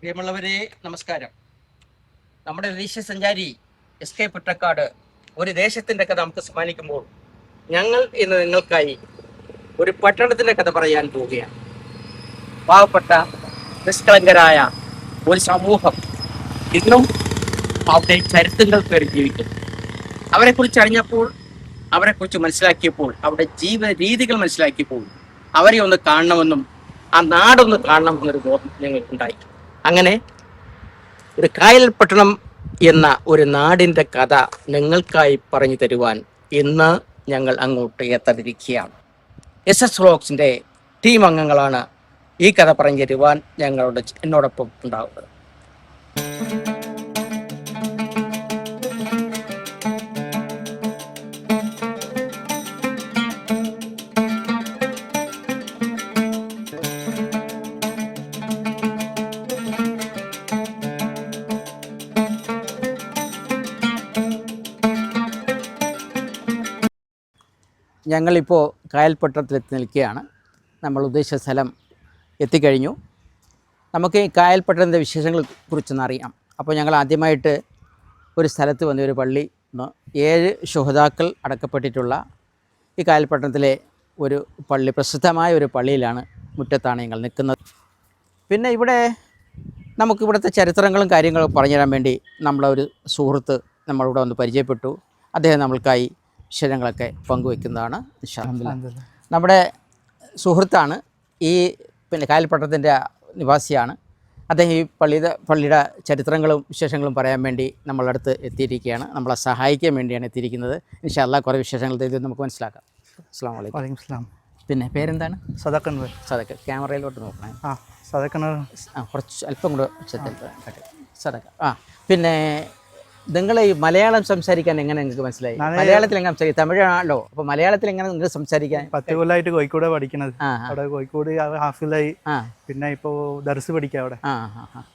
പ്രിയമുള്ളവരെ, നമസ്കാരം. നമ്മുടെ ദേശീയസഞ്ചാരി എസ് കെ പൊറ്റക്കാട് ഒരു ദേശത്തിന്റെ കഥ നമുക്ക് സമ്മാനിക്കുമ്പോൾ ഞങ്ങൾ ഇന്ന് നിങ്ങൾക്കായി ഒരു പട്ടണത്തിന്റെ കഥ പറയാൻ പോവുകയാണ്. പാവപ്പെട്ട നിഷ്കളങ്കരായ ഒരു സമൂഹം ഇന്നും അവിടെ ചരിത്രങ്ങൾ പേര് ജീവിക്കുന്നു. അവരെക്കുറിച്ച് അറിഞ്ഞപ്പോൾ, അവരെക്കുറിച്ച് മനസ്സിലാക്കിയപ്പോൾ, അവരുടെ ജീവിത രീതികൾ മനസ്സിലാക്കിയപ്പോൾ അവരെ ഒന്ന് കാണണമെന്നും ആ നാടൊന്ന് കാണണമെന്നൊരു ബോധം ഞങ്ങൾക്കുണ്ടായി. അങ്ങനെ ഒരു കായൽ പട്ടണം എന്ന ഒരു നാടിൻ്റെ കഥ നിങ്ങൾക്കായി പറഞ്ഞു തരുവാൻ ഇന്ന് ഞങ്ങൾ അങ്ങോട്ട് എത്താതിരിക്കുകയാണ്. SS വ്ലോഗ്സിൻ്റെ ടീം അംഗങ്ങളാണ് ഈ കഥ പറഞ്ഞു തരുവാൻ എന്നോടൊപ്പം ഉണ്ടാവുന്നത്. ഞങ്ങളിപ്പോൾ കായൽപ്പട്ടണത്തിലെത്തി നിൽക്കുകയാണ്. നമ്മൾ ഉദ്ദേശിച്ച സ്ഥലം എത്തിക്കഴിഞ്ഞു. നമുക്ക് ഈ കായൽപ്പട്ടണത്തിൻ്റെ വിശേഷങ്ങളെ കുറിച്ചൊന്ന് അറിയാം. അപ്പോൾ ഞങ്ങൾ ആദ്യമായിട്ട് ഒരു സ്ഥലത്ത് വന്ന ഒരു പള്ളി, 7 ശുഹദാക്കൾ അടക്കപ്പെട്ടിട്ടുള്ള ഈ കായൽപ്പട്ടണത്തിലെ ഒരു പള്ളി, പ്രസിദ്ധമായ ഒരു പള്ളിയിലാണ്, മുറ്റത്താണ് ഞങ്ങൾ നിൽക്കുന്നത്. പിന്നെ ഇവിടെ നമുക്കിവിടുത്തെ ചരിത്രങ്ങളും കാര്യങ്ങളും പറഞ്ഞുതരാൻ വേണ്ടി നമ്മളൊരു സുഹൃത്ത് നമ്മളിവിടെ വന്ന് പരിചയപ്പെട്ടു. അദ്ദേഹം നമ്മൾക്കായി വിഷയങ്ങളൊക്കെ പങ്കുവെക്കുന്നതാണ്. നമ്മുടെ സുഹൃത്താണ്, ഈ കായൽപ്പട്ടണത്തിൻ്റെ നിവാസിയാണ്. അദ്ദേഹം ഈ പള്ളിയുടെ ചരിത്രങ്ങളും വിശേഷങ്ങളും പറയാൻ വേണ്ടി നമ്മളടുത്ത് എത്തിയിരിക്കുകയാണ്. നമ്മളെ സഹായിക്കാൻ വേണ്ടിയാണ് എത്തിയിരിക്കുന്നത്. ഇൻഷാ അല്ലാഹ് കുറേ വിശേഷങ്ങൾ നമുക്ക് മനസ്സിലാക്കാം. അസ്സലാമു അലൈക്കും. വലൈക്കും സ്ലാം. പിന്നെ പേരെന്താണ്? സദക്കൻ. സദക്ക. ക്യാമറയിലോട്ട് നോക്കണേ. സദക്കൻ. കുറച്ച് അല്പം കൂടെ സദക്ക. പിന്നെ നിങ്ങൾ ഈ മലയാളം സംസാരിക്കാൻ എങ്ങനെ നിങ്ങൾക്ക് മനസ്സിലായി? മലയാളത്തിൽ എങ്ങനെ സംസാരിക്കും? തമിഴാണല്ലോ, അപ്പോൾ മലയാളത്തിൽ എങ്ങനെ നിങ്ങൾ സംസാരിക്കാൻ? 10 കൊല്ലമായിട്ട് കോഴിക്കോട് പഠിക്കണത്. അവിടെ കോഴിക്കോട് ഹാഫിലായി. പിന്നെ ഇപ്പോൾ ദർസ് പഠിക്കാം അവിടെ.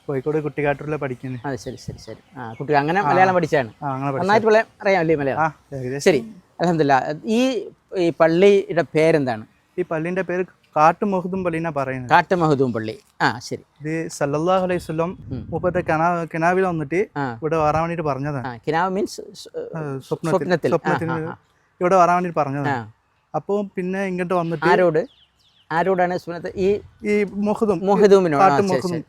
കോഴിക്കോട് കുട്ടിക്കാട്ടൂരിലെ പഠിക്കുന്നത്. അത് ശരി ശരി ശരി. കുട്ടി അങ്ങനെ മലയാളം പഠിച്ചാണ്. നന്നായിട്ട് അറിയാമല്ലേ മലയാളം? ശരി, അൽഹംദുലില്ലാഹ്. ഈ പള്ളിയുടെ പേരെന്താണ്? ഈ പള്ളിന്റെ പേര് കാട്ട് മഹ്ദൂം പള്ളി എന്നാ പറയുന്നത്. കാട്ട് മഹ്ദൂം പള്ളി. ശരി. ഇത് സല്ലല്ലാഹു അലൈഹി വസല്ലം മൂപ്പരുടെ കിനാവിൽ വന്നിട്ട് ഇവിടെ വരാൻ വേണ്ടിട്ട് പറഞ്ഞതാണ്. കിനാവ് മീൻസ് സ്വപ്നത്തിൽ ഇവിടെ വരാൻ വേണ്ടിട്ട് പറഞ്ഞതാണ്. അപ്പോൾ പിന്നെ ഇങ്ങോട്ട് വന്നിട്ട് ആരോടാണ്? ഈ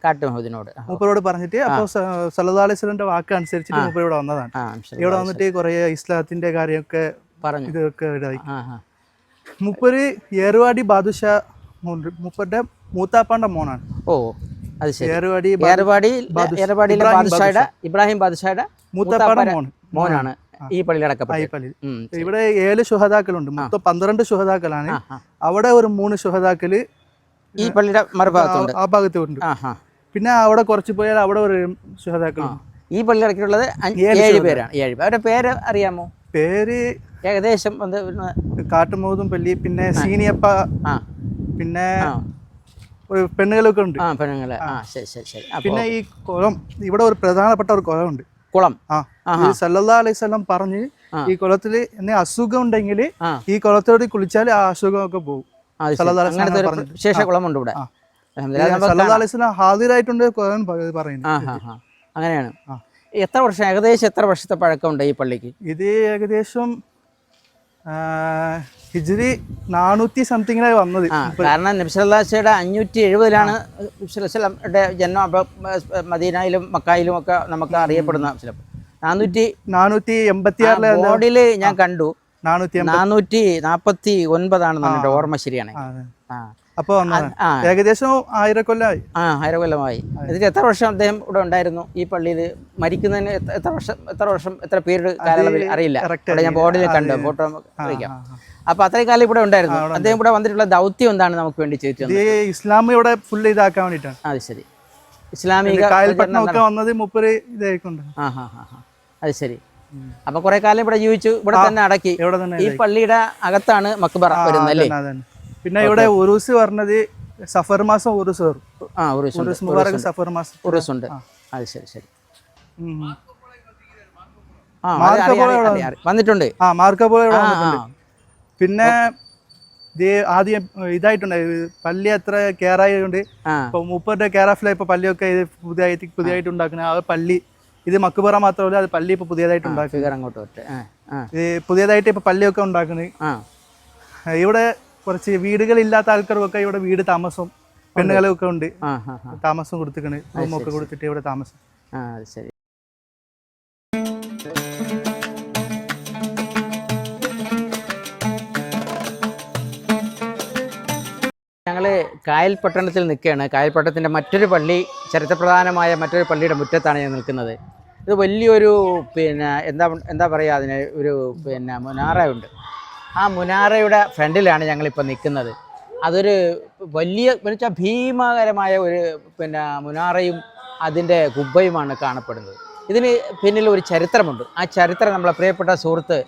കാട്ടുമഹദൂമിനോട് മൂപ്പരോട് പറഞ്ഞിട്ട് അപ്പോൾ സല്ലല്ലാഹു അലൈഹി വസല്ലമിന്റെ വാക്ക് അനുസരിച്ചിട്ട് മൂപ്പർ ഇവിടെ വന്നതാണ്. ഇവിടെ വന്നിട്ട് കുറെ ഇസ്ലാത്തിന്റെ കാര്യമൊക്കെ പറഞ്ഞു. ഇതൊക്കെ ഇതായി. മൂപ്പര് ഏറുവാടി ബാദുഷാ മൂപ്പരുടെ മൂത്താപ്പാന്റെ മോനാണ്. ഓ, അത് ശരി. ഇബ്രാഹിം ബാദുഷായുടെ മൂത്താപ്പാന്റെ മോനാണ് ഈ പള്ളിയിൽ അടക്കപ്പെട്ടത്. ഇവിടെ 7 ശുഹദാക്കളുണ്ട്. മൊത്തം 12 ശുഹദാക്കളാണ്. അവിടെ ഒരു 3 ശുഹദാക്കള് ഈ പള്ളിയുടെ മറുഭാഗത്തുണ്ട്, ആ ഭാഗത്തുണ്ട്. പിന്നെ അവിടെ കുറച്ച് പോയാൽ അവിടെ ഒരു ശുഹദാക്കളുണ്ട്. ഈ പള്ളി അടക്കിയിട്ടുള്ളത് 7 പേരാണ്. 7 അവരുടെ പേര് അറിയാമോ? പേര് ഏകദേശം കാട്ടുമഹ്ദൂം പള്ളി, പിന്നെ സീനിയപ്പ, പിന്നെ പെണ്ണുകളൊക്കെ ഉണ്ട്. പെണ്ണുങ്ങള്. ശരി ശരി ശരി. പിന്നെ ഈ കുളം, ഇവിടെ ഒരു പ്രധാനപ്പെട്ട ഒരു കുളമുണ്ട്. കുളം. സല്ലല്ലാഹു അലൈഹി വസല്ലം പറഞ്ഞ് ഈ കുളത്തിൽ എന്നെ അസുഖം ഉണ്ടെങ്കിൽ ഈ കുളത്തോട് കുളിച്ചാൽ ആ അസുഖമൊക്കെ പോകും. കുളമുണ്ട് ഇവിടെ. സല്ലല്ലാഹു അലൈഹി വസല്ലം ഹാദിറായിട്ടുണ്ട് പറയുന്നത്. അങ്ങനെയാണ്. ഏകദേശം എത്ര വർഷത്തെ പഴക്കമുണ്ട് ഈ പള്ളിക്ക്? ഇത് ഏകദേശം ഹിജ്രി 400 സംതിങ്ങിലായി വന്നത്. കാരണം നബി സല്ലല്ലാഹു അലൈഹി വസല്ലം 570-ലാണ് നബി സല്ലല്ലാഹു അലൈഹി വസല്ലമയുടെ ജന്മം. മദീനയിലും മക്കയിലും ഒക്കെ നമുക്ക് അറിയപ്പെടുന്ന 486 ബോർഡില് ഞാൻ കണ്ടു. 449 എൻ്റെ ഓർമ്മ ശരിയാണ്. അപ്പോൾ ഏകദേശം 1000 കൊല്ലമായി. 1000 കൊല്ലമായി. ഇതിൽ എത്ര വർഷം അദ്ദേഹം ഇവിടെ ഉണ്ടായിരുന്നു ഈ പള്ളിയിൽ? മരിക്കുന്നതിന് എത്ര വർഷം എത്ര പീരീഡ് കാലയളവിൽ അറിയില്ല. ഞാൻ ബോർഡിൽ കണ്ടു, ഫോട്ടോ അറിയിക്കാം. അപ്പൊ അത്രയും കാലം ഇവിടെ ഉണ്ടായിരുന്നു. അദ്ദേഹം ഇവിടെ വന്നിട്ടുള്ള ദൗത്യം എന്താണ് നമുക്ക് വേണ്ടി ചെയ്തിട്ടുണ്ട്? ഇസ്ലാം ഇവിടെ ഫുൾ ഇതാക്കാൻ വേണ്ടിയിട്ടാണ്. അത് ശരി. ഇസ്ലാമിക വന്നത് മുപ്പര് ഇതായിക്കൊണ്ട്. അത് ശരി. അപ്പൊ കുറെ കാലം ഇവിടെ ജീവിച്ചു, ഇവിടെ തന്നെ അടക്കി. ഈ പള്ളിയുടെ അകത്താണ് മക്ബറ വരുന്നത് അല്ലേ? പിന്നെ ഇവിടെ ഉറൂസ് പറഞ്ഞത് സഫർ മാസം ഉറൂസ് വരും. സഫർ മാസം ഉറൂസ് ഉണ്ട്. അത് ശരി ശരി. വന്നിട്ടുണ്ട്. Marco Polo. പിന്നെ ഇത് ആദ്യം ഇതായിട്ടുണ്ടായി പള്ളി അത്ര കെയർ ആയതുകൊണ്ട് ഇപ്പൊ മൂപ്പരുടെ കെയർ ഓഫിലാണ് ഇപ്പൊ പള്ളിയൊക്കെ ഇത് പുതിയതായിട്ട് ഉണ്ടാക്കുന്നത്. ആ പള്ളി ഇത് മക്ബറ മാത്രമല്ല, അത് പള്ളി ഇപ്പൊ പുതിയതായിട്ട് ഉണ്ടാക്കുന്നത്. ഇത് പുതിയതായിട്ട് ഇപ്പൊ പള്ളിയൊക്കെ ഉണ്ടാക്കുന്നത്. ഇവിടെ കുറച്ച് വീടുകളില്ലാത്ത ആൾക്കാർക്കൊക്കെ ഇവിടെ വീട് താമസം, പെണ്ണുങ്ങളൊക്കെ ഉണ്ട്, താമസം കൊടുത്തിക്കണ്, റൂമൊക്കെ കൊടുത്തിട്ട് ഇവിടെ താമസം. ശരി. ഞങ്ങൾ കായൽ പട്ടണത്തിൽ നിൽക്കുകയാണ്. കായൽ പട്ടണത്തിൻ്റെ മറ്റൊരു പള്ളി, ചരിത്രപ്രധാനമായ മറ്റൊരു പള്ളിയുടെ മുറ്റത്താണ് ഞാൻ നിൽക്കുന്നത്. ഇത് വലിയൊരു എന്താ പറയുക, അതിന് ഒരു മുനാറയുണ്ട്. ആ മുനാറയുടെ ഫ്രണ്ടിലാണ് ഞങ്ങളിപ്പോൾ നിൽക്കുന്നത്. അതൊരു വലിയ വെച്ചാൽ ഭീമാകരമായ ഒരു മുനാറയും അതിൻ്റെ കുബ്ബയുമാണ് കാണപ്പെടുന്നത്. ഇതിന് പിന്നിൽ ഒരു ചരിത്രമുണ്ട്. ആ ചരിത്രം നമ്മളെ പ്രിയപ്പെട്ട സുഹൃത്ത്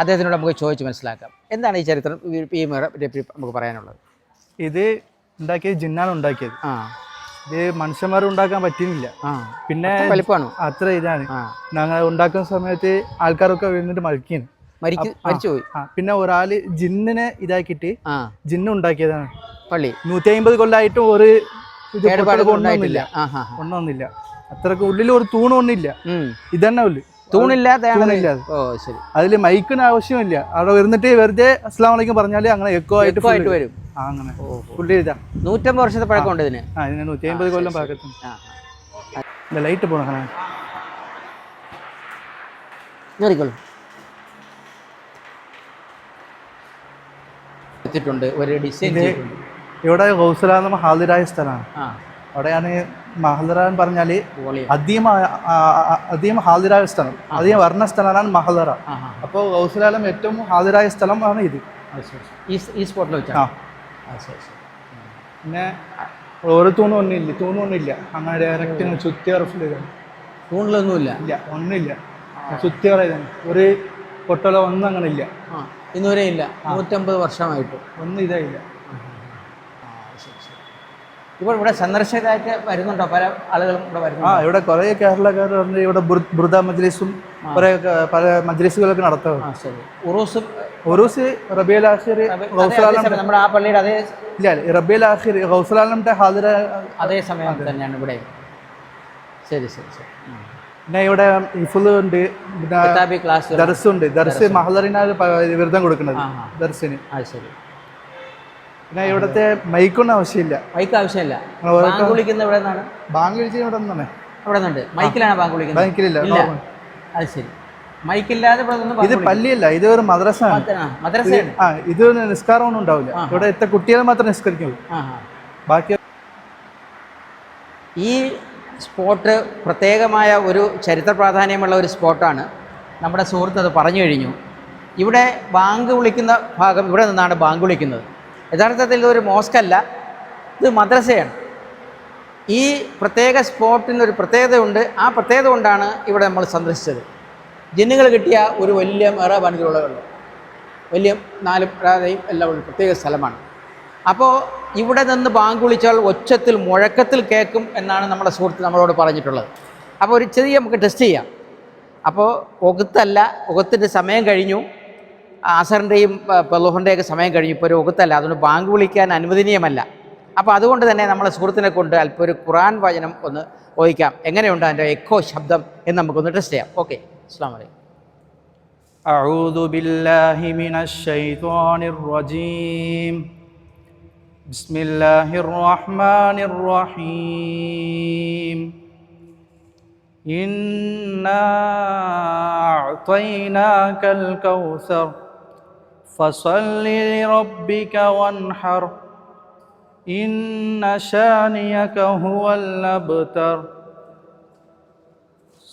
അദ്ദേഹത്തിനോട് നമുക്ക് ചോദിച്ച് മനസ്സിലാക്കാം. എന്താണ് ഈ ചരിത്രം, ഈ നമുക്ക് പറയാനുള്ളത്? ഇത് ഉണ്ടാക്കിയത് ജിന്നാണ് ഉണ്ടാക്കിയത്. ഇത് മനുഷ്യന്മാർ ഉണ്ടാക്കാൻ പറ്റുന്നില്ല. പിന്നെ വലിപ്പമാണ് അത്ര ഇതാണ്. ഞങ്ങൾ ഉണ്ടാക്കുന്ന സമയത്ത് ആൾക്കാരൊക്കെ വീണിട്ട് മരിച്ചുപോയി. പിന്നെ ഒരാള് ജിന്നിനെ ഇതാക്കിയിട്ട് ജിന്ന് ഉണ്ടാക്കിയതാണ് പള്ളി. 150 കൊല്ലമായിട്ടും ഒരു ഒന്നൊന്നില്ല. അത്രക്ക് ഉള്ളിൽ ഒരു തൂണൊന്നില്ല. ഇതന്നെ ഉള്ളു, തൂണില്ല. അതില് മൈക്കിന് ആവശ്യമില്ല. അവിടെ വരുന്നിട്ട് വെറുതെ അസ്സലാമു അലൈക്കും പറഞ്ഞാല് അങ്ങനെ എക്കോ ആയിട്ട് വരും. അങ്ങനെ പുള്ളി ഇതാ 150 വർഷത്തെ പഴക്കമുണ്ട് ഇതിന്. ഇതിന് 150 കൊല്ലം പഴക്കത്തിന്. ലൈറ്റ് പോണ ഒരു ഡിസൈൻ. ഇവിടെ ഗൗസലാനം ഹാദിറായ സ്ഥലമാണ്. അവിടെയാണ് മഹദറ എന്ന് പറഞ്ഞാല് അധികം ഹാദിറായ സ്ഥലം, അധികം വർണ്ണ സ്ഥലമാണ് മഹദറ. അപ്പോൾ ഗൗസലാലം ഏറ്റവും ഹാദിറായ സ്ഥലമാണ് ഇത്. ഈ സ്പോട്ടിൽ വെച്ചാ. പിന്നെ ഒരു തൂണൊന്നുമില്ല. അങ്ങനെ ഡയറക്റ്റ് തൂണിലൊന്നുമില്ല, ഒന്നുമില്ല. ചുറ്റിയറ ഒരു പൊട്ടലോ ഒന്നും അങ്ങനെ ഇല്ല, ഇന്നുവരെ ഇല്ല. 150 വർഷമായിട്ട് ഒന്നും ഇതായില്ല. ഇപ്പോൾ ഇവിടെ സന്ദർശകരായിട്ട് വരുന്നുണ്ടോ? പല ആളുകളും ഇവിടെ വരുന്നു. ഇവിടെ കുറേ കേരളക്കാർ പറഞ്ഞ് ഇവിടെ ബുർദ മജ്ലിസും കുറേ പല മജ്ലിസുകളൊക്കെ നടത്തും. ഉറൂസ് റബീഉൽ ആഖിർ നമ്മുടെ ആ പള്ളിയുടെ അതേ ഇല്ല, റബീഉൽ ആഖിർ ഗൗസുലാലമിന്റെ ഹാദിറ അതേ സമയം തന്നെയാണ് ഇവിടെ. ശരി. പിന്നെ ഇവിടെ ഹിഫ്ള് ഉണ്ട്, ദർസ് ഉണ്ട്. ദർസ് മഹദറിനാണ് വിരുദ്ധം കൊടുക്കുന്നത് ദർസിന്. ശരി. പിന്നെ ഇവിടുത്തെ മൈക്കൊന്നും ആവശ്യമില്ല. ബാങ്ക് വിളിക്കുന്ന ഇവിടെ നിന്നാണ്. ബാങ്ക് വിളിച്ചത് ഇവിടെ നിന്നാണ്. അവിടെ നിന്നുണ്ട്. മൈക്കിലാണ് ബാങ്ക് വിളിക്കുന്നത്? മൈക്കിലില്ല. അത് ശരി. മൈക്കില്ലാതെ ഇത് പള്ളിയല്ല, ഇത് ഒരു മദ്രസയാണ്. ഇത് നിസ്കാരമൊന്നും ഉണ്ടാവില്ല. ഇവിടെ എത്ര കുട്ടികൾ മാത്രം നിസ്കരിക്കുള്ളൂ. ബാക്കി ഈ സ്പോട്ട് പ്രത്യേകമായ ഒരു ചരിത്ര പ്രാധാന്യമുള്ള ഒരു സ്പോട്ടാണ്. നമ്മുടെ സുഹൃത്ത് അത് പറഞ്ഞു കഴിഞ്ഞു. ഇവിടെ ബാങ്ക് വിളിക്കുന്ന ഭാഗം ഇവിടെ നിന്നാണ് ബാങ്ക് വിളിക്കുന്നത്. യഥാർത്ഥത്തിൽ ഇതൊരു മോസ്കല്ല, ഇത് മദ്രസയാണ്. ഈ പ്രത്യേക സ്പോട്ടിനൊരു പ്രത്യേകതയുണ്ട്. ആ പ്രത്യേകത കൊണ്ടാണ് ഇവിടെ നമ്മൾ സന്ദർശിച്ചത്. ജിന്നുകൾ കിട്ടിയ ഒരു വലിയ മെഹ്റാബാനുകളുള്ള വലിയ 4 പ്രാതയും എല്ലാം ഉള്ള പ്രത്യേക സ്ഥലമാണ്. അപ്പോൾ ഇവിടെ നിന്ന് ബാങ്ക് വിളിച്ചാൽ ഒച്ചത്തിൽ മുഴക്കത്തിൽ കേൾക്കും എന്നാണ് നമ്മുടെ സുഹൃത്ത് നമ്മളോട് പറഞ്ഞിട്ടുള്ളത്. അപ്പോൾ ഒരു ചെറിയ നമുക്ക് ടെസ്റ്റ് ചെയ്യാം. അപ്പോൾ ഒകുത്തല്ല, ഒകുത്തിൻ്റെ സമയം കഴിഞ്ഞു. അസറിൻ്റെയും പെളുഹറിൻ്റെയൊക്കെ സമയം കഴിഞ്ഞു. ഇപ്പോൾ ഒരു ഒകുത്തല്ല, അതുകൊണ്ട് ബാങ്ക് വിളിക്കാൻ അനുവദനീയമല്ല. അപ്പോൾ അതുകൊണ്ട് തന്നെ നമ്മളെ സുഹൃത്തിനെ കൊണ്ട് അല്പം ഒരു ഖുർആൻ വചനം ഒന്ന് ഓദിക്കാം. എങ്ങനെയുണ്ട് അതിൻ്റെ എക്കോ ശബ്ദം എന്ന് നമുക്കൊന്ന് ടെസ്റ്റ് ചെയ്യാം. ഓക്കെ. അസ്സലാമു അലൈക്കും. അഊദു ബില്ലാഹി മിനശ് ശൈത്വാനിർ റജീം. ബിസ്മില്ലാഹിർ റഹ്മാനിർ റഹീം. ഇന്നാ അഅ്തൈനാകൽ കൗസർ ഫസല്ലി ലിറബ്ബിക വൻഹർ. ഇന്ന ശാനിയക ഹുവൽ അബ്തർ.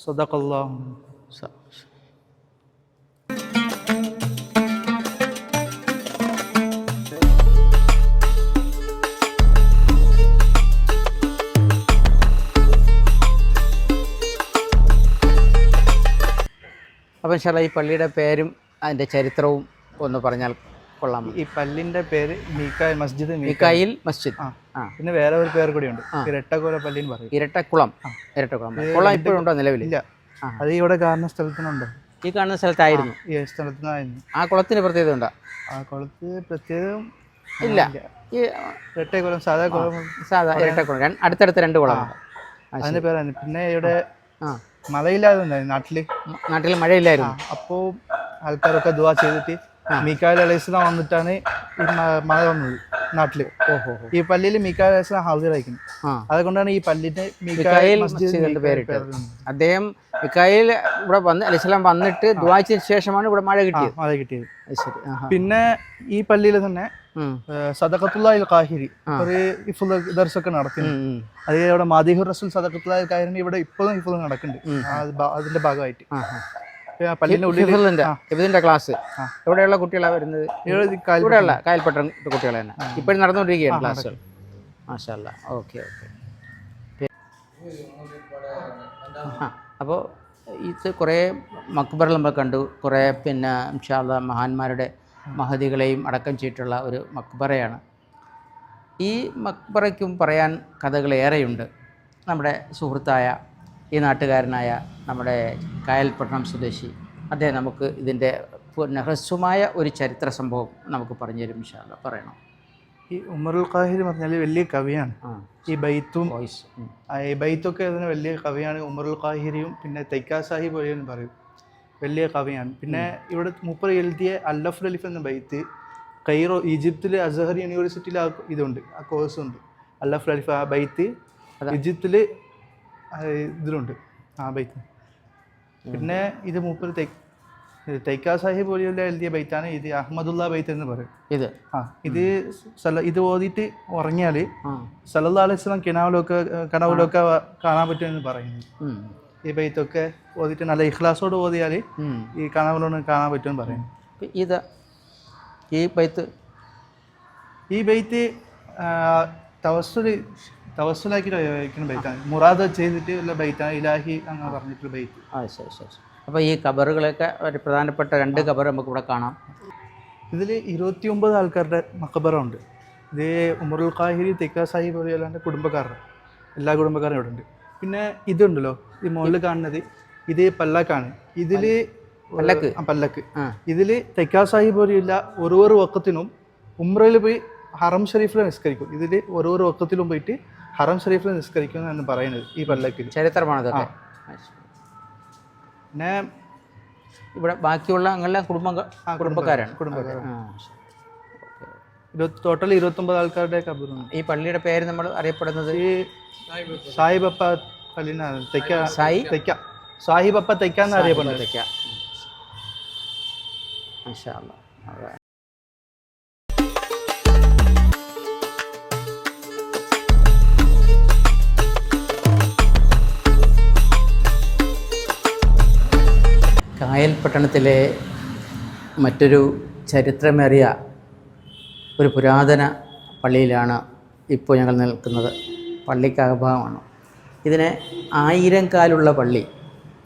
സദഖല്ലാഹു. അപ്പം ഇൻഷാ അല്ലാഹ് ഈ പള്ളിയുടെ പേരും അതിൻ്റെ ചരിത്രവും ഒന്ന് പറഞ്ഞാൽ കൊള്ളാം. ഈ പള്ളിൻ്റെ പേര് മീക്കായിൽ മസ്ജിദ്. മീക്കായിൽ മസ്ജിദ്. പിന്നെ വേറെ ഒരു പേര് കൂടിയുണ്ട്, ഇരട്ടക്കുളം പള്ളി എന്ന് പറയും. ഇരട്ടക്കുളം. കുളം ഇപ്പോഴുണ്ടോ നിലവിൽ? ഇല്ല, അത് ഇവിടെ കാണുന്ന സ്ഥലത്തിനുണ്ടോ? ഈ കാണുന്ന സ്ഥലത്തായിരുന്നു. ഈ സ്ഥലത്തിനായിരുന്നു. ആ കുളത്തിന് പ്രത്യേകത ഉണ്ടോ? ആ കുളത്ത് പ്രത്യേകം ഇല്ല, ഈ ഇരട്ടക്കുളം സാധാ കുളം, സാധാ ഇരട്ടക്കുളം അടുത്തടുത്ത് 2 കുളമുണ്ട്. അതിന്റെ പേരാണ്. പിന്നെ ഇവിടെ മഴയില്ലാതെ നാട്ടിൽ മഴയില്ലായിരുന്നു. അപ്പോൾ ആൾക്കാരൊക്കെ ദുആ ചെയ്തിട്ട് മീക്കായിൽ അലൈഹിസ്സലാം വന്നിട്ടാണ് ഈ മഴ വന്നത് നാട്ടില്. ഈ പള്ളിയിൽ മീക്കായിൽ അലൈഹിസ്സലാം ഹാസിറായിരിക്കും. അതുകൊണ്ടാണ് ഈ പള്ളിന്റെ മീക്കായിൽ മസ്ജിദിന്റെ പേരിട്ടത്. അദ്ദേഹം മീക്കായിൽ ഇവിടെ അലൈഹിസ്സലാം വന്നിട്ട് ദുആ ചെയ്ത ശേഷമാണ് ഇവിടെ മഴ കിട്ടിയത്. ശരി. പിന്നെ ഈ പള്ളിയിൽ തന്നെ സദഖത്തുല്ലാഹിൽ ഖാഹിരി ഒരു ഇഫ്ള് ദർസൊക്കെ നടത്തുന്നു. അത് ഇവിടെ മാദിഹുർ റസൂൽ സദഖത്തുല്ലാഹിൽ ഖാഹിരി ഇവിടെ ഇപ്പോഴും ഇഫ്ള് നടക്കുന്നുണ്ട്. അതിന്റെ ഭാഗമായിട്ട് പള്ളിന്റെ ഉള്ളിൽ ക്ലാസ് എവിടെയുള്ള കുട്ടികളാണ് വരുന്നത്? ഇവിടെയുള്ള കായൽപ്പെട്ട കുട്ടികൾ തന്നെ ഇപ്പോഴും നടന്നുകൊണ്ടിരിക്കുകയാണ് ക്ലാസ്സുകൾ. മാഷാ അല്ലാഹ്. Okay okay. അപ്പോൾ ഇത് കുറേ മക്ബറ നമ്മൾ കണ്ടു. കുറേ പിന്നെ ഇൻഷാ അല്ലാഹ് മഹാന്മാരുടെ മഹദികളെയും അടക്കം ചെയ്തിട്ടുള്ള ഒരു മക്ബറയാണ്. ഈ മക്ബറയ്ക്കും പറയാൻ കഥകളേറെയുണ്ട്. നമ്മുടെ സുഹൃത്തായ ഈ നാട്ടുകാരനായ നമ്മുടെ കായൽപട്ടണം സ്വദേശി അദ്ദേഹം നമുക്ക് ഇതിൻ്റെ ഹ്രസ്വമായ ഒരു ചരിത്ര സംഭവം നമുക്ക് പറഞ്ഞു തരും. ഇൻഷാ അല്ലാഹ് പറയണം. ഈ ഉമറുൽ ഖാഹിരി പറഞ്ഞാൽ വലിയ കവിയാണ്. ഈ ബൈത്തൊക്കെ അതിന് വലിയ കവിയാണ്. ഉമറുൽ ഖാഹിരിയും പിന്നെ തൈക്കാ സാഹിബ് എന്ന് പറയും, വലിയ കവിയാണ്. പിന്നെ ഇവിടെ മൂപ്പർ എഴുതിയ അല്ലഫുൽ അലിഫ് എന്ന ബൈത്ത് കൈറോ ഈജിപ്തിലെ അസഹർ യൂണിവേഴ്സിറ്റിയിൽ ഇതുണ്ട്, ആ കോഴ്സ് ഉണ്ട്. അല്ലഫുൽ അലിഫ് ആ ബൈത്ത് ഈജിപ്തിൽ ഇതിലുണ്ട്, ആ ബൈത്ത്. പിന്നെ ഇത് മൂപ്പർ തൈക്കാ സാഹിബ് പോലെയുള്ള എഴുതിയ ബൈത്താണ്. ഇത് അഹമ്മദുള്ള ബൈത്ത് എന്ന് പറയും. ഇത് ഓതിയിട്ട് ഉറങ്ങിയാൽ സല്ലല്ലാഹു അലൈഹി വസല്ലം കനവിലൊക്കെ കാണാൻ പറ്റുമെന്ന് പറയുന്നത്. ഈ ബൈത്തൊക്കെ ഓതിയിട്ട് നല്ല ഇഖ്ലാസോട് ഓതിയാൽ ഈ കനവിലൊന്ന് കാണാൻ പറ്റുമെന്ന് പറയുന്നു. ഈ ബൈത്ത് തവസ്സുലാക്കിയിട്ട് വയ്ക്കുന്ന ബൈത്താണ്. മുറാദ് ചെയ്തിട്ട് ഉള്ള ബൈത്താണ്. ഇലാഹി അങ്ങനെ പറഞ്ഞിട്ടുള്ള ബൈത്ത്. ശരി ശരി. അപ്പോൾ ഈ ഖബറുകളൊക്കെ ഒരു പ്രധാനപ്പെട്ട 2 ഖബർ നമുക്ക് ഇവിടെ കാണാം. ഇതിൽ 29 ആൾക്കാരുടെ മഖബറ ഉണ്ട്. ഇത് ഉമറുൽ ഖാഹിരി തൈക്കാ സാഹിബ് പോലെയുള്ള കുടുംബക്കാരുടെ എല്ലാ കുടുംബക്കാരും ഇവിടെ ഉണ്ട്. പിന്നെ ഇതുണ്ടല്ലോ ഈ മുകളിൽ കാണുന്നത്, ഇത് പല്ലക്കാണ്. പല്ലക്ക് ഇതിൽ തൈക്കാ സാഹിബ് പോലെയുള്ള ഓരോ വക്കത്തിനും ഉംറയിൽ പോയി ഹറം ഷരീഫിൽ നിസ്കരിക്കും. ഇതിൽ ഓരോ വക്കത്തിലും പോയിട്ട് ഹറം ഷരീഫിൽ നിസ്കരിക്കും എന്നാണ് പറയുന്നത് ഈ പല്ലക്കിൽ. ചരിത്രമാണ്. പിന്നെ ഇവിടെ ബാക്കിയുള്ള അങ്ങനെ കുടുംബക്കാരാണ്. ടോട്ടൽ 29 ആൾക്കാരുടെ ഖബറുണ്ട്. ഈ പള്ളിയുടെ പേര് നമ്മൾ അറിയപ്പെടുന്നത് സാഹിബപ്പ പള്ളിനാണ്. സാഹിബപ്പ തൈക്ക എന്ന് അറിയപ്പെടുന്നത്. മാഷാ അല്ലാഹ്. കായൽ പട്ടണത്തിലെ മറ്റൊരു ചരിത്രമേറിയ ഒരു പുരാതന പള്ളിയിലാണ് ഇപ്പോൾ ഞങ്ങൾ നിൽക്കുന്നത്. പള്ളിക്കകഭാഗമാണ്. ഇതിനെ 1000 കാലുള്ള പള്ളി,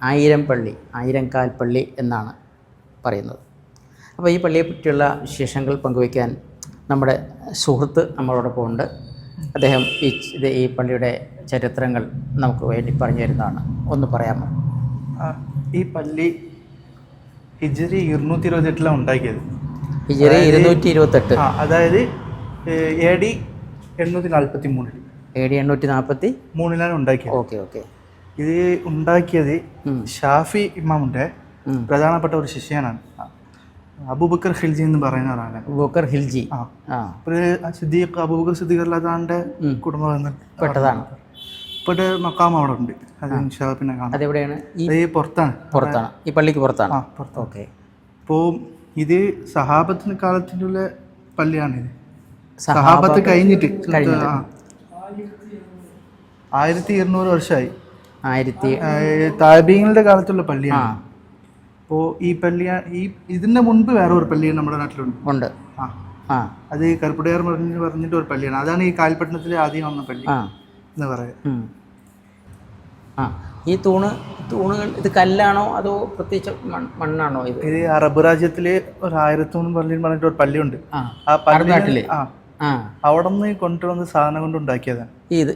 1000 പള്ളി, 1000 കാൽ പള്ളി എന്നാണ് പറയുന്നത്. അപ്പോൾ ഈ പള്ളിയെ പറ്റിയുള്ള വിശേഷങ്ങൾ പങ്കുവയ്ക്കാൻ നമ്മുടെ സുഹൃത്ത് നമ്മളോടൊപ്പം ഉണ്ട്. അദ്ദേഹം ഈ പള്ളിയുടെ ചരിത്രങ്ങൾ നമുക്ക് വേണ്ടി പറഞ്ഞു തരുന്നതാണ്. ഒന്ന് പറയാമോ? ഈ പള്ളി ഹിജ്രി 228 ഉണ്ടാക്കിയത്. ഹിജ്രി 228, അതായത് AD 843. AD 843 ഉണ്ടാക്കിയത്. Okay okay. ഇത് ഉണ്ടാക്കിയത് ഷാഫി ഇമാമിന്റെ പ്രധാനപ്പെട്ട ഒരു ശിഷ്യനാണ്. അബൂബക്കർ ഖിൽജി എന്ന് പറയുന്ന ഒരാളാണ്. അബൂബക്കർ ഖിൽജി അബൂബക്കർ സിദ്ദീഖ് റളിയല്ലാഹു കുടുംബം പെട്ടതാണ്. ഇപ്പോഴത്തെ മക്കാം അവിടെ ഉണ്ട്. അത് പിന്നെ കാണാം. അതെവിടെയാണ്? പുറത്താണ്. ഈ പള്ളിക്ക് പുറത്താണ്. ഓക്കെ. അപ്പോൾ ഇത് സഹാബത്തിന് കാലത്തിലുള്ള പള്ളിയാണിത്. സഹാബത്ത് കഴിഞ്ഞിട്ട് 1200 വർഷമായി. താബീങ്ങളുടെ കാലത്തുള്ള പള്ളിയാണ്. അപ്പോൾ ഈ ഇതിന്റെ മുൻപ് വേറെ ഒരു പള്ളി നമ്മുടെ നാട്ടിലുണ്ട്. അത് കർപ്പുടയാർ പറഞ്ഞിട്ട് ഒരു പള്ളിയാണ്. അതാണ് ഈ കായൽപട്ടണത്തിലെ ആദ്യം വന്ന പള്ളി എന്ന് പറയാം. ഈ തൂണുകൾ ഇത് കല്ലാണോ അതോ പ്രത്യേകിച്ച് മണ്ണാണോ? ഇത് അറബ് രാജ്യത്തില് ഒരു 1000 പള്ളി പറഞ്ഞിട്ട് ഒരു പള്ളിയുണ്ട്. ആ പള്ളി അവിടെ നിന്ന് കൊണ്ടുവന്ന സാധനം കൊണ്ട് ഉണ്ടാക്കിയതാണ്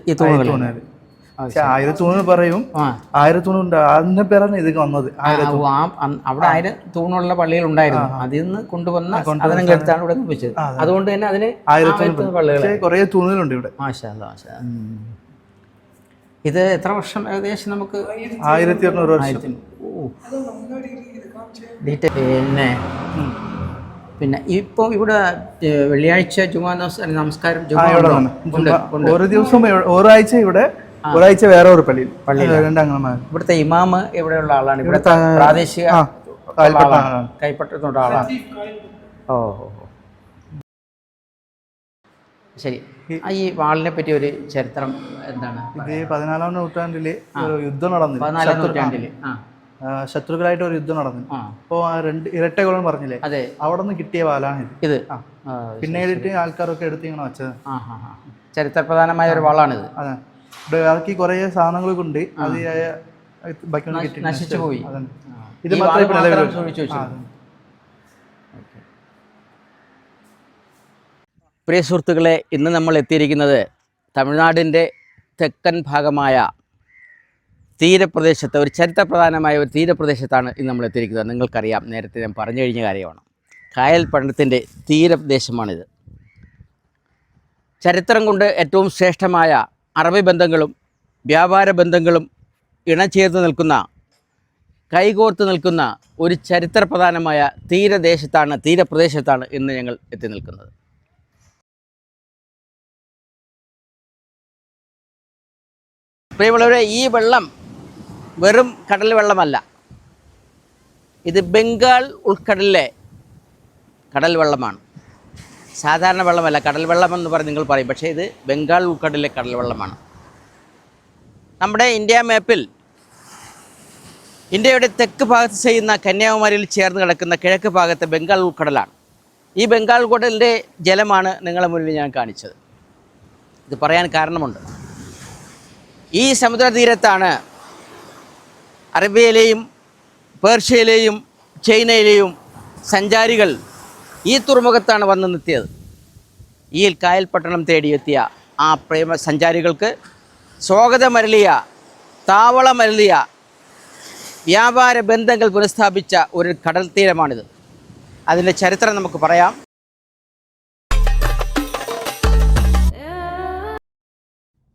ഈ തൂണുകൾ. പക്ഷെ ആയിരത്തൂണ് പറയും, ആയിരത്തൂണുണ്ട് അതിന്റെ പേരാണ് ഇതൊക്കെ വന്നത്. അവിടെ 1000 തൂണുള്ള പള്ളികൾ ഉണ്ടായിരുന്നു, അതിൽ നിന്ന് കൊണ്ടുവന്ന സാധനങ്ങളെടുത്താണ് ഇവിടെ വെച്ചത്. അതുകൊണ്ട് തന്നെ അതിന് 1000 പള്ളികൾ, കുറെ തൂണുകളുണ്ട് ഇവിടെ. ഇത് എത്ര വർഷം ഏകദേശം? നമുക്ക് 1200 വർഷം. പിന്നെ ഇപ്പോൾ ഇവിടെ വെള്ളിയാഴ്ച ജുമാ നമസ്കാരം ഓരോ ദിവസം ഒരാഴ്ച ഇവിടെ, ഒരാഴ്ച വേറെ ഒരു പള്ളിയിൽ. ഇവിടുത്തെ ഇമാമ് എവിടെയുള്ള ആളാണ്? ഇവിടുത്തെ പ്രാദേശിക കൈപ്പറ്റുന്ന ആളാണ്. ഓ ശരി. ഈ വാളിനെ പറ്റി ഒരു ചരിത്രം എന്താണ്? ഇത് 14ാം നൂറ്റാണ്ടില് ഒരു യുദ്ധം നടന്നു. 14ാം നൂറ്റാണ്ടില് ശത്രുക്കളായിട്ട് ഒരു യുദ്ധം നടന്നു. അപ്പോൾ 2 ഇരട്ടകളും പറഞ്ഞില്ലേ, അവിടെ നിന്ന് കിട്ടിയ വാലാണ് ഇത്. പിന്നീട് ആൾക്കാരൊക്കെ എടുത്ത് ഇങ്ങനെ വെച്ചത്. ചരിത്രപ്രധാനമായ ഒരു വാളാണിത്. അതെ, ഇവിടെ ബാക്കി കുറെ സാധനങ്ങളൊക്കെ ഉണ്ട്, അത് നശിച്ചു പോയി. ഇത് മാത്രമേ. പ്രിയ സുഹൃത്തുക്കളെ, ഇന്ന് നമ്മൾ എത്തിയിരിക്കുന്നത് തമിഴ്നാടിൻ്റെ തെക്കൻ ഭാഗമായ തീരപ്രദേശത്ത്, ഒരു ചരിത്രപ്രധാനമായ ഒരു തീരപ്രദേശത്താണ് ഇന്ന് നമ്മൾ എത്തിയിരിക്കുന്നത്. നിങ്ങൾക്കറിയാം, നേരത്തെ ഞാൻ പറഞ്ഞു കഴിഞ്ഞ കാര്യമാണ്. കായൽ പട്ടണത്തിൻ്റെ തീരപ്രദേശമാണിത്. ചരിത്രം കൊണ്ട് ഏറ്റവും ശ്രേഷ്ഠമായ അറബി ബന്ധങ്ങളും വ്യാപാര ബന്ധങ്ങളും ഇണചേർന്ന് നിൽക്കുന്ന, കൈകോർത്ത് നിൽക്കുന്ന ഒരു ചരിത്രപ്രധാനമായ തീരപ്രദേശത്താണ് ഇന്ന് ഞങ്ങൾ എത്തി നിൽക്കുന്നത്. പ്രിയമുള്ളവരെ, ഈ വെള്ളം വെറും കടൽ വെള്ളമല്ല, ഇത് ബംഗാൾ ഉൾക്കടലിലെ കടൽ വെള്ളമാണ്. സാധാരണ വെള്ളമല്ല, കടൽ വെള്ളമെന്ന് പറഞ്ഞ് നിങ്ങൾ പറയും, പക്ഷേ ഇത് ബംഗാൾ ഉൾക്കടലിലെ കടൽ വെള്ളമാണ്. നമ്മുടെ ഇന്ത്യ മാപ്പിൽ ഇന്ത്യയുടെ തെക്ക് ഭാഗത്ത് ചെയ്യുന്ന കന്യാകുമാരിയിൽ ചേർന്ന് കിടക്കുന്ന കിഴക്ക് ഭാഗത്തെ ബംഗാൾ ഉൾക്കടലാണ്. ഈ ബംഗാൾ ഉൾക്കടലിൻ്റെ ജലമാണ് നിങ്ങളുടെ മുന്നിൽ ഞാൻ കാണിച്ചത്. ഇത് പറയാൻ കാരണമുണ്ട്. ഈ സമുദ്രതീരത്താണ് അറേബ്യയിലെയും പേർഷ്യയിലെയും ചൈനയിലെയും സഞ്ചാരികൾ ഈ തുറമുഖത്താണ് വന്ന് നിർത്തിയത്. ഈ കായൽപട്ടണം തേടിയെത്തിയ ആ പ്രേമ സഞ്ചാരികൾക്ക് സ്വാഗതമരളിയ, താവളമരളിയ, വ്യാപാര ബന്ധങ്ങൾ പുനഃസ്ഥാപിച്ച ഒരു കടൽ തീരമാണിത്. അതിൻ്റെ ചരിത്രം നമുക്ക് പറയാം.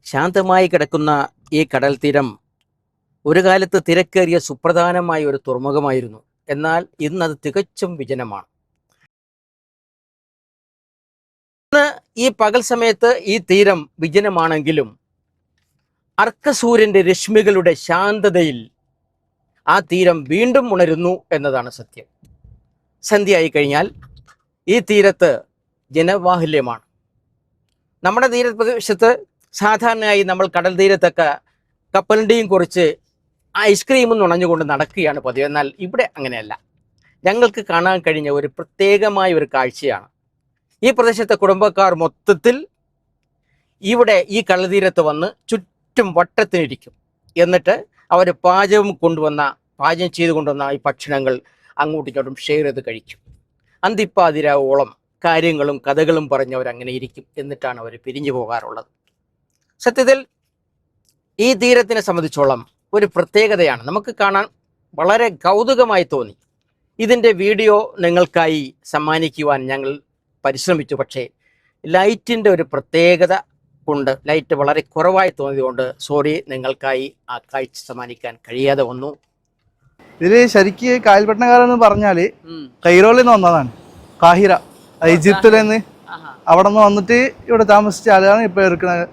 ശാന്തമായി കിടക്കുന്ന ഈ കടൽ തീരം ഒരു കാലത്ത് തിരക്കേറിയ സുപ്രധാനമായ ഒരു തുറമുഖമായിരുന്നു. എന്നാൽ ഇന്നത് തികച്ചും വിജനമാണ്. ഇന്ന് ഈ പകൽ സമയത്ത് ഈ തീരം വിജനമാണെങ്കിലും അർക്കസൂര്യൻ്റെ രശ്മികളുടെ ശാന്തതയിൽ ആ തീരം വീണ്ടും ഉണരുന്നു എന്നതാണ് സത്യം. സന്ധ്യയായി കഴിഞ്ഞാൽ ഈ തീരത്ത് ജനബാഹുല്യമാണ്. നമ്മുടെ തീരപ്രദേശത്ത് സാധാരണയായി നമ്മൾ കടൽ തീരത്തൊക്കെ കപ്പലിൻ്റെയും കുറിച്ച് ഐസ്ക്രീമും നുണഞ്ഞുകൊണ്ട് നടക്കുകയാണ് പതിവ്. എന്നാൽ ഇവിടെ അങ്ങനെയല്ല. ഞങ്ങൾക്ക് കാണാൻ കഴിഞ്ഞ ഒരു പ്രത്യേകമായ ഒരു കാഴ്ചയാണ്. ഈ പ്രദേശത്തെ കുടുംബക്കാർ മൊത്തത്തിൽ ഇവിടെ ഈ കടൽ തീരത്ത് വന്ന് ചുറ്റും വട്ടത്തിനിരിക്കും. എന്നിട്ട് അവർ പാചകം ചെയ്ത് കൊണ്ടുവന്ന ഈ ഭക്ഷണങ്ങൾ അങ്ങോട്ടും ഇങ്ങോട്ടും ഷെയർ ചെയ്ത് കഴിക്കും. അന്തിപ്പാതിരാവോളം കാര്യങ്ങളും കഥകളും പറഞ്ഞവരങ്ങനെ ഇരിക്കും. എന്നിട്ടാണ് അവർ പിരിഞ്ഞു പോകാറുള്ളത്. സത്യത്തിൽ ഈ തീരത്തിനെ സംബന്ധിച്ചോളം ഒരു പ്രത്യേകതയാണ്. നമുക്ക് കാണാൻ വളരെ കൗതുകമായി തോന്നി. ഇതിൻ്റെ വീഡിയോ നിങ്ങൾക്കായി സമ്മാനിക്കുവാൻ ഞങ്ങൾ പരിശ്രമിച്ചു. പക്ഷേ ലൈറ്റിൻ്റെ ഒരു പ്രത്യേകത കൊണ്ട്, ലൈറ്റ് വളരെ കുറവായി തോന്നിയതുകൊണ്ട് സോറി, നിങ്ങൾക്കായി ആ കാഴ്ച സമ്മാനിക്കാൻ കഴിയാതെ വന്നു. ഇതില് ശരിക്ക് കായൽപട്ടണക്കാരെന്ന് പറഞ്ഞാല് കൈറോളിൽ നിന്ന് വന്നതാണ്. കാഹിര, ഈജിപ്തിൽ നിന്ന് അവിടെ നിന്ന് വന്നിട്ട് ഇവിടെ താമസിച്ച ആളാണ് ഇപ്പൊ ഇരിക്കുന്നത്.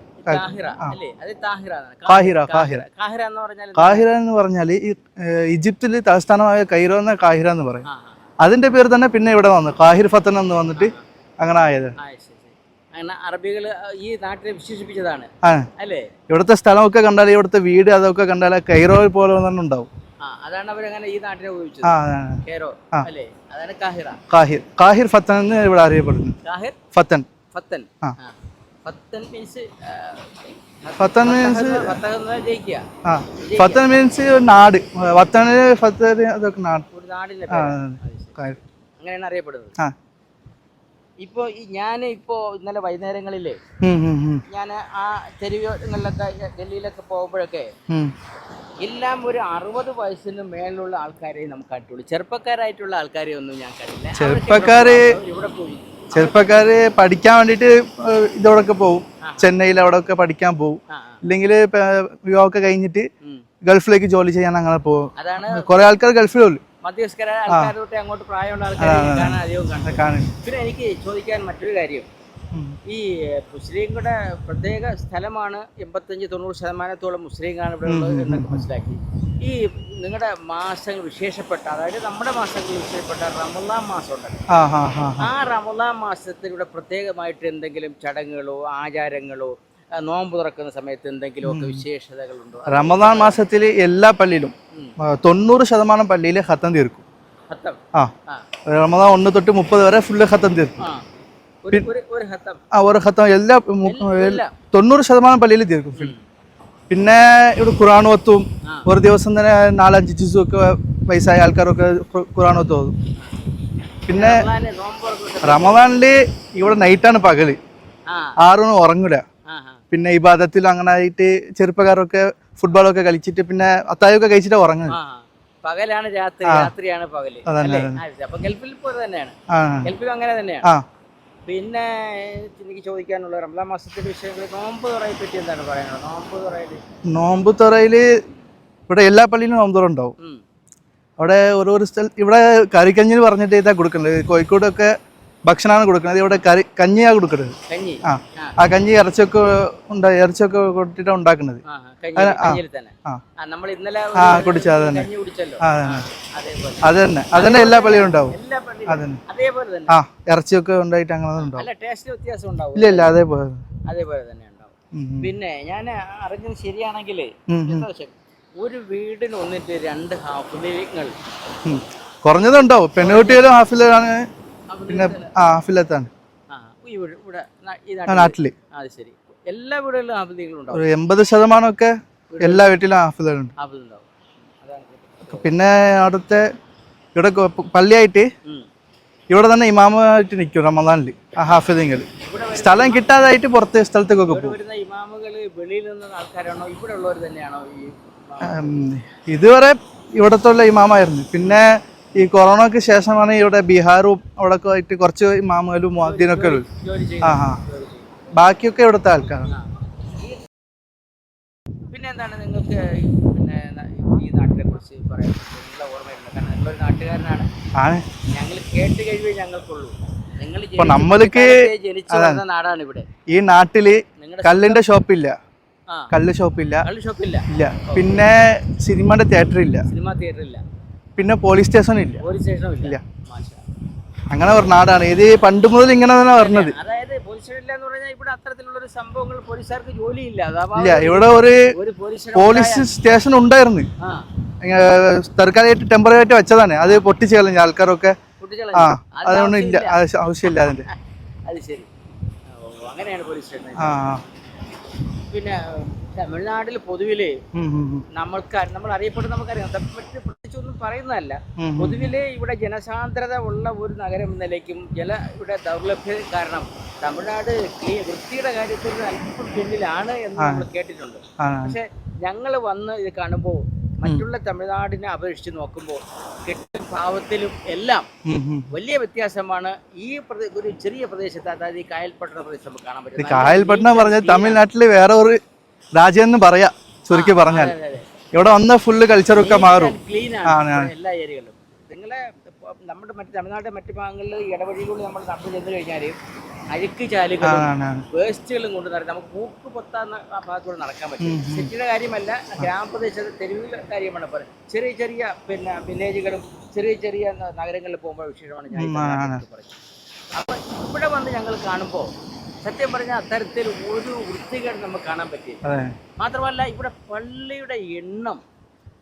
കാഹിര എന്ന് പറഞ്ഞാല് ഈ ഈജിപ്തില് തലസ്ഥാനമായ കൈറോ എന്ന കാഹിര എന്ന് പറയും. അതിന്റെ പേര് തന്നെ പിന്നെ ഇവിടെ വന്നു കാഹിർ ഫത്തൻ എന്ന് വന്നിട്ട് അങ്ങനെ ആയത്. അറബികൾ ഈ നാട്ടിനെ വിശേഷിപ്പിച്ചതാണ്. ഇവിടുത്തെ സ്ഥലമൊക്കെ കണ്ടാൽ, ഇവിടുത്തെ വീട് അതൊക്കെ കണ്ടാൽ കൈറോ പോലെ തന്നെ ഉണ്ടാവും. അതാണ് അവരങ്ങനെ ഈ നാട്ടിനെ ഉപയോഗിച്ചത്. കാഹിർ ഫത്തൻ എന്ന് ഇവിടെ അറിയപ്പെടുന്നു. ഫത്തൻ ഫത്തൻ മീൻസ് നാട്. വത്തന് ഫത്തൻ അതൊക്കെ നാട്, അങ്ങനെയാണ് അറിയപ്പെടുന്നത്. ഇപ്പോൾ ഞാനിപ്പോൾ ഇന്നലെ വൈകുന്നേരങ്ങളിലേ ഞാൻ ആ തെരുവുകളിലൊക്കെ ഡൽഹിയിലൊക്കെ പോകുമ്പോഴൊക്കെ എല്ലാം ഒരു 60 വയസ്സിന് മേലുള്ള ആൾക്കാരെ നമുക്ക് കണ്ടുള്ളൂ. ചെറുപ്പക്കാരായിട്ടുള്ള ആൾക്കാരെ ഒന്നും ഞാൻ കണ്ടില്ല. ചെറുപ്പക്കാര് പഠിക്കാൻ വേണ്ടിട്ട് ഇതോടൊക്കെ പോകും, ചെന്നൈയിൽ അവിടെ ഒക്കെ പഠിക്കാൻ പോകും, ഇല്ലെങ്കിൽ വിവാഹമൊക്കെ കഴിഞ്ഞിട്ട് ഗൾഫിലേക്ക് ജോലി ചെയ്യാൻ അങ്ങനെ പോകും. കുറെ ആൾക്കാർ ഗൾഫിലുള്ളൂ. മധ്യവയസ്കരായ ആൾക്കാരോട്ട് അങ്ങോട്ട് പ്രായമുള്ള ആൾക്കാരെ കാണാൻ അധികവും കാണും. പിന്നെ എനിക്ക് ചോദിക്കാൻ മറ്റൊരു കാര്യം, ഈ മുസ്ലിങ്ങളുടെ പ്രത്യേക സ്ഥലമാണ്. 85-90% മുസ്ലിങ്ങളാണ് ഇവിടെ ഉള്ളത് എന്നൊക്കെ മനസ്സിലാക്കി. ഈ നിങ്ങളുടെ മാസങ്ങൾ വിശേഷപ്പെട്ട, അതായത് നമ്മുടെ മാസങ്ങളിൽ വിശേഷപ്പെട്ട റമദാൻ മാസം ഉണ്ടല്ലോ, ആ റമദാൻ മാസത്തിൽ ഇവിടെ പ്രത്യേകമായിട്ട് എന്തെങ്കിലും ചടങ്ങുകളോ ആചാരങ്ങളോ നോമ്പ് തുറക്കുന്ന സമയത്ത് എന്തെങ്കിലുമൊക്കെ വിശേഷതകളുണ്ടോ? റമദാൻ മാസത്തിൽ എല്ലാ പള്ളിയിലും 90% പള്ളിയിൽ ഖത്തം തീർക്കും. റമദാൻ 1 തൊട്ട് 30 വരെ ഫുള്ള് ഖത്തം തീർക്കും. ഒരു ഖത്തം എല്ലാ 90% പള്ളിയിൽ തീർക്കും. പിന്നെ ഇവിടെ ഖുർആൻ ഓത്തും. ഒരു ദിവസം തന്നെ 4-5 ജിസുമൊക്കെ വയസ്സായ ആൾക്കാരൊക്കെ ഖുർആൻ ഓത്ത് ഓതും. പിന്നെ റമദാനില് ഇവിടെ നൈറ്റാണ്, പകല് 6 ഉറങ്ങൂല. പിന്നെ ഇബാദത്തിൽ അങ്ങനെ ആയിട്ട് ചെറുപ്പക്കാരൊക്കെ ഫുട്ബോളൊക്കെ കളിച്ചിട്ട് പിന്നെ അത്താഴമൊക്കെ കഴിച്ചിട്ട് ഉറങ്ങുന്നത്. പകലാണ് രാത്രിയാണ് പകല്. അപ്പൊ ഗൾഫിൽ പോലെ തന്നെയാണ്, ഗൾഫിലും അങ്ങനെ തന്നെയാണ്. പിന്നെ എനിക്ക് ചോദിക്കാനുള്ള റമദാൻ മാസത്തിന്റെ വിഷയങ്ങൾ, നോമ്പ് തുറയെ പറ്റി എന്താണ് പറയാനുള്ളത്? നോമ്പ് തുറയില് ഇവിടെ എല്ലാ പള്ളിയിലും നോമ്പ് തുറ ഉണ്ടാവും. അവിടെ ഓരോ സ്ഥലത്ത് ഇവിടെ കറിക്കഞ്ഞി പറഞ്ഞിട്ട് ഇതാ കൊടുക്കുന്നത്. കോഴിക്കോടൊക്കെ ഭക്ഷണമാണ് കൊടുക്കുന്നത്, ഇവിടെ കഞ്ഞിയാണ് കൊടുക്കുന്നത്. ആ കഞ്ഞി ഇറച്ചിയൊക്കെ കൊടുത്തിട്ടാണ് ഉണ്ടാക്കുന്നത്. കുടിച്ച അത് തന്നെ എല്ലാ പള്ളിയിലും ഉണ്ടാവും. ഇറച്ചിയൊക്കെ ഉണ്ടായിട്ട് അങ്ങനെ ഉണ്ടാവും. ഇല്ല ഇല്ല, അതേപോലെ തന്നെ ഉണ്ടാവും. പിന്നെ ഞാൻ അറിഞ്ഞത് ശരിയാണെങ്കിൽ ഒരു വീടിന് വന്നിട്ട് 2 ഹാഫിലുകൾ കുറഞ്ഞതുണ്ടാവും. പെൺകുട്ടികളും ഹാഫിലാണ്, പിന്നെ ഹാഫിലത്താണ് നാട്ടില്. എല്ലാ വീടുകളിലും ഹാഫിലുകളുണ്ടാവും. ഒരു 80% ഒക്കെ എല്ലാ വീട്ടിലും ഹാഫിലുകളുണ്ട്. പിന്നെ അവിടുത്തെ ഇവിടെ പള്ളിയായിട്ട് ഇവിടെ തന്നെ ഇമാമായിട്ട് നിൽക്കും റമദാനില്. ആ ഹാഫിദിങ്ങൾ സ്ഥലം കിട്ടാതായിട്ട് പുറത്തെ സ്ഥലത്തേക്കൊക്കെ പോകും. ഇതുവരെ ഇവിടത്തുള്ള ഇമാമായിരുന്നു. പിന്നെ ഈ കൊറോണക്ക് ശേഷമാണ് ഇവിടെ ബീഹാറും അവിടെ ആയിട്ട് കുറച്ച് ഇമാമുകളും മുഅദ്ദിനൊക്കെ ഉള്ളു. ബാക്കിയൊക്കെ ഇവിടുത്തെ ആൾക്കാരാണ്. പിന്നെ എന്താണ് നിങ്ങൾക്ക് പിന്നെ ഈ നാട്ടിനെ കുറിച്ച് പറയാൻ ഓർമ്മയുണ്ട്? കാരണം നിങ്ങളൊരു നാട്ടുകാരനാണ്. ഞങ്ങൾ കേട്ട് കഴിവേ ഞങ്ങൾക്കുള്ളൂ. നമ്മൾക്ക് ജനിച്ചു വളർന്ന നാടാണ് ഇവിടെ. ഈ നാട്ടില് കല്ലിന്റെ ഷോപ്പില്ല, കല്ല് ഷോപ്പില്ല, ഇല്ല. പിന്നെ സിനിമയുടെ തിയേറ്റർ ഇല്ല, പിന്നെ പോലീസ് സ്റ്റേഷൻ ഇല്ല. അങ്ങനെ ഒരു നാടാണ് ഇത്. പണ്ട് മുതൽ ഇങ്ങനെ തന്നെ പറഞ്ഞത്. ഇല്ല, ഇവിടെ ഒരു പോലീസ് സ്റ്റേഷൻ ഉണ്ടായിരുന്നു, തൽക്കാലമായിട്ട് ടെമ്പററി ആയിട്ട് വെച്ചതാണ്. അത് പൊട്ടിച്ച് കളഞ്ഞ ആൾക്കാരൊക്കെ. അതൊന്നും ഇല്ല, ആവശ്യമില്ല അതിന്റെ. പിന്നെ തമിഴ്നാട്ടിൽ പൊതുവില് നമ്മൾ അറിയപ്പെടുന്ന നമുക്കറിയാം, പ്രത്യേകിച്ചൊന്നും പറയുന്നതല്ല. പൊതുവിലെ ഇവിടെ ജനസാന്ദ്രത ഉള്ള ഒരു നഗരം എന്ന നിലയ്ക്കും ഇവിടെ ദൗർലഭ്യം കാരണം തമിഴ്നാട് വൃത്തിയുടെ കാര്യത്തിൽ അല്പം പിന്നിലാണ് എന്ന് നമ്മൾ കേട്ടിട്ടുണ്ട്. പക്ഷെ ഞങ്ങൾ വന്ന് ഇത് കാണുമ്പോൾ മറ്റുള്ള തമിഴ്നാടിനെ അപേക്ഷിച്ച് നോക്കുമ്പോൾ ഭാവത്തിലും എല്ലാം വലിയ വ്യത്യാസമാണ്. ഈ ഒരു ചെറിയ പ്രദേശത്ത്, അതായത് ഈ കായൽപട്ടണ പ്രദേശം കാണാൻ പറ്റും. കായൽപട്ടണം പറഞ്ഞാൽ തമിഴ്നാട്ടില് വേറെ ഒരു രാജ്യം എന്ന് പറയാ, ചുരുക്കി പറഞ്ഞാൽ. ഇവിടെ വന്ന ഫുള്ള് കൾച്ചറൊക്കെ മാറും. എല്ലാ ഏരിയകളും നമ്മുടെ തമിഴ്നാട്ടിലെ മറ്റു ഭാഗങ്ങളിൽ ഇടവഴികളിൽ നമ്മൾ നടന്നു ചെന്ന് കഴിഞ്ഞാൽ അഴുക്ക് ചാലുകളും വേസ്റ്റുകളും കൊണ്ട് നടക്കും. നമുക്ക് മൂക്ക് പൊത്താന്ന ആ ഭാഗത്തൂടെ നടക്കാൻ പറ്റും. സിറ്റിയുടെ കാര്യമല്ല, ഗ്രാമപ്രദേശത്തെ തെരുവിലെ കാര്യമാണ് പറയുന്നത്. ചെറിയ ചെറിയ പിന്നെ വില്ലേജുകളും ചെറിയ ചെറിയ നഗരങ്ങളിൽ പോകുമ്പോൾ വിഷയമാണ് ഞാൻ പറയുന്നത്. അപ്പം ഇവിടെ വന്ന് ഞങ്ങൾ കാണുമ്പോൾ സത്യം പറഞ്ഞാൽ അത്തരത്തിൽ ഒരു വൃത്തികേട് നമുക്ക് കാണാൻ പറ്റില്ല. മാത്രമല്ല ഇവിടെ പള്ളിയുടെ എണ്ണം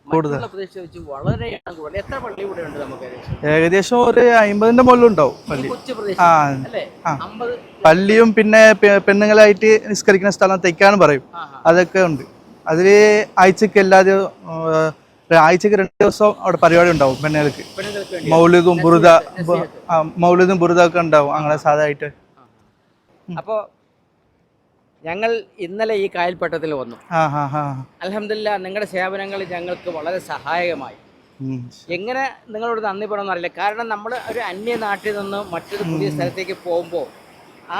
മറ്റുള്ള പ്രദേശത്ത് വെച്ച് വളരെ കൂടുതൽ. എത്ര പള്ളി ഇവിടെ ഉണ്ട്? നമുക്ക് ഏകദേശം ഒരു 50ന്റെ മുകളിൽ ഉണ്ടാവും പള്ളി. കൊച്ചു പ്രദേശം അല്ലേ? 50 പള്ളിയും പിന്നെ പെണ്ണുങ്ങളായിട്ട് നിസ്കരിക്കുന്ന സ്ഥലം തെക്കാനും പറയും, അതൊക്കെ ഉണ്ട്. അതില് ആഴ്ചക്ക് 2 ദിവസം അവിടെ പരിപാടി ഉണ്ടാവും പെണ്ണുങ്ങൾക്ക്. മൗലിദും ബുറുദ മൗലിദും ബുറുദ ഒക്കെ ഉണ്ടാവും അങ്ങനെ സാധായിട്ട്. അപ്പോൾ ഞങ്ങൾ ഇന്നലെ ഈ കായൽപ്പട്ടത്തിൽ വന്നു. അൽഹംദുലില്ലാ നിങ്ങളുടെ സേവനങ്ങൾ ഞങ്ങൾക്ക് വളരെ സഹായകമായി. എങ്ങനെ നിങ്ങളോട് നന്ദി പറയണമെന്ന് അറിയില്ല. കാരണം നമ്മൾ ഒരു അന്യനാട്ടിൽ നിന്ന് മറ്റൊരു പുതിയ സ്ഥലത്തേക്ക് പോകുമ്പോൾ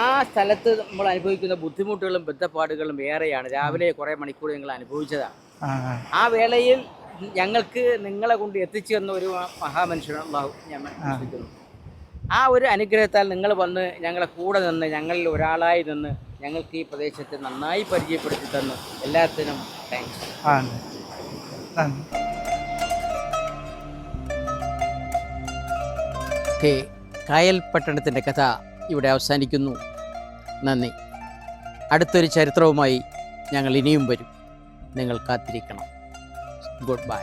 ആ സ്ഥലത്ത് നമ്മൾ അനുഭവിക്കുന്ന ബുദ്ധിമുട്ടുകളും ബന്ധപ്പാടുകളും ഏറെയാണ്. രാവിലെ കുറേ മണിക്കൂർ ഞങ്ങൾ അനുഭവിച്ചതാണ്. ആ വേളയിൽ ഞങ്ങൾക്ക് നിങ്ങളെ കൊണ്ട് എത്തിച്ചു തന്ന ഒരു മഹാമനുഷ്യനാണ് അല്ലാഹു ഞാൻ വിശ്വസിക്കുന്നു. ആ ഒരു അനുഗ്രഹത്താൽ നിങ്ങൾ വന്ന് ഞങ്ങളെ കൂടെ നിന്ന് ഞങ്ങളിൽ ഒരാളായി നിന്ന് ഞങ്ങൾക്ക് ഈ പ്രദേശത്തെ നന്നായി പരിചയപ്പെടുത്തി തന്നു. എല്ലാത്തിനും താങ്ക്സ്. കായൽ പട്ടണത്തിൻ്റെ കഥ ഇവിടെ അവസാനിക്കുന്നു. നന്ദി. അടുത്തൊരു ചരിത്രവുമായി ഞങ്ങൾ ഇനിയും വരും. നിങ്ങൾ കാത്തിരിക്കണം. Good bye.